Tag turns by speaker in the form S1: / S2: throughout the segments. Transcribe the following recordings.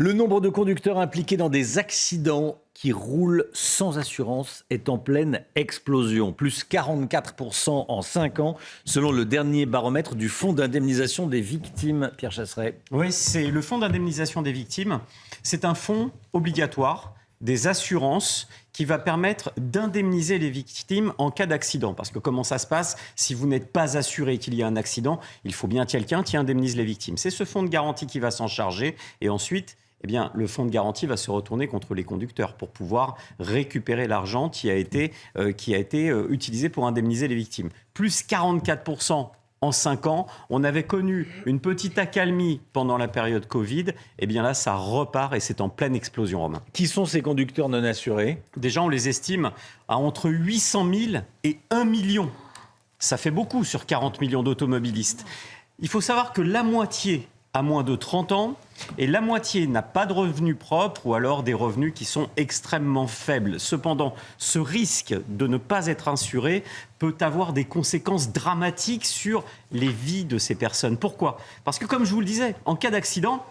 S1: Le nombre de conducteurs impliqués dans des accidents qui roulent sans assurance est en pleine explosion. Plus 44% en 5 ans, selon le dernier baromètre du Fonds d'indemnisation des victimes. Pierre Chasseret.
S2: Oui, c'est le Fonds d'indemnisation des victimes. C'est un fonds obligatoire des assurances qui va permettre d'indemniser les victimes en cas d'accident. Parce que comment ça se passe? Si vous n'êtes pas assuré qu'il y a un accident, il faut bien quelqu'un qui indemnise les victimes. C'est ce fonds de garantie qui va s'en charger. Et ensuite, le fonds de garantie va se retourner contre les conducteurs pour pouvoir récupérer l'argent qui a été utilisé pour indemniser les victimes. Plus 44% en 5 ans. On avait connu une petite accalmie pendant la période Covid. Là, ça repart et c'est en pleine explosion, Romain.
S1: Qui sont ces conducteurs non assurés?
S2: Déjà, on les estime à entre 800 000 et 1 million. Ça fait beaucoup sur 40 millions d'automobilistes. Il faut savoir que la moitié a moins de 30 ans et la moitié n'a pas de revenus propres ou alors des revenus qui sont extrêmement faibles. Cependant, ce risque de ne pas être assuré peut avoir des conséquences dramatiques sur les vies de ces personnes. Pourquoi? Parce que, comme je vous le disais, en cas d'accident,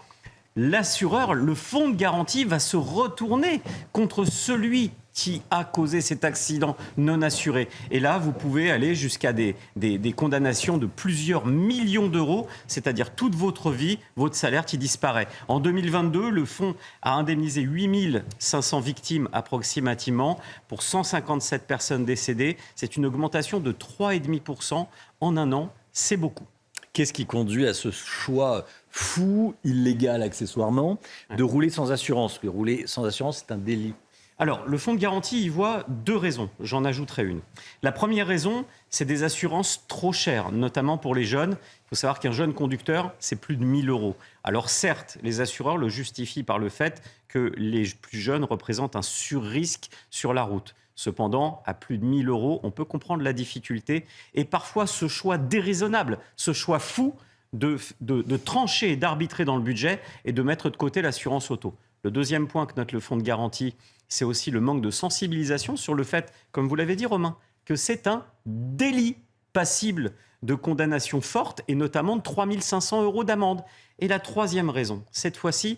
S2: l'assureur, le fonds de garantie, va se retourner contre celui qui a causé cet accident non assuré. Et là, vous pouvez aller jusqu'à des condamnations de plusieurs millions d'euros, c'est-à-dire toute votre vie, votre salaire qui disparaît. En 2022, le fonds a indemnisé 8 500 victimes approximativement pour 157 personnes décédées. C'est une augmentation de 3,5% en un an. C'est beaucoup.
S1: Qu'est-ce qui conduit à ce choix fou, illégal accessoirement, de rouler sans assurance? Parce que rouler sans assurance, c'est un délit.
S2: Alors, le fonds de garantie y voit 2 raisons. J'en ajouterai une. La première raison, c'est des assurances trop chères, notamment pour les jeunes. Il faut savoir qu'un jeune conducteur, c'est plus de 1 000 euros. Alors certes, les assureurs le justifient par le fait que les plus jeunes représentent un surrisque sur la route. Cependant, à plus de 1 000 euros, on peut comprendre la difficulté et parfois ce choix déraisonnable, ce choix fou de trancher et d'arbitrer dans le budget et de mettre de côté l'assurance auto. Le deuxième point que note le fonds de garantie, c'est aussi le manque de sensibilisation sur le fait, comme vous l'avez dit Romain, que c'est un délit passible de condamnation forte et notamment de 3 500 euros d'amende. Et la troisième raison, cette fois-ci,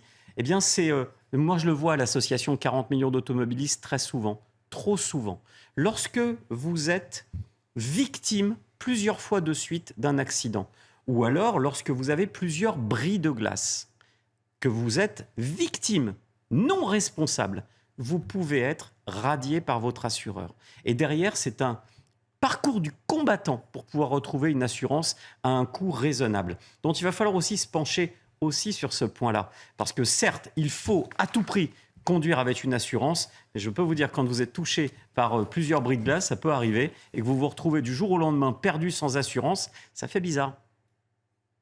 S2: moi je le vois à l'association 40 millions d'automobilistes très souvent, trop souvent. Lorsque vous êtes victime plusieurs fois de suite d'un accident, ou alors lorsque vous avez plusieurs bris de glace, que vous êtes victime, non responsable, vous pouvez être radié par votre assureur. Et derrière, c'est un parcours du combattant pour pouvoir retrouver une assurance à un coût raisonnable. Donc il va falloir aussi se pencher aussi sur ce point-là. Parce que certes, il faut à tout prix conduire avec une assurance, mais je peux vous dire, quand vous êtes touché par plusieurs bris de glace, ça peut arriver, et que vous vous retrouvez du jour au lendemain perdu sans assurance, ça fait bizarre.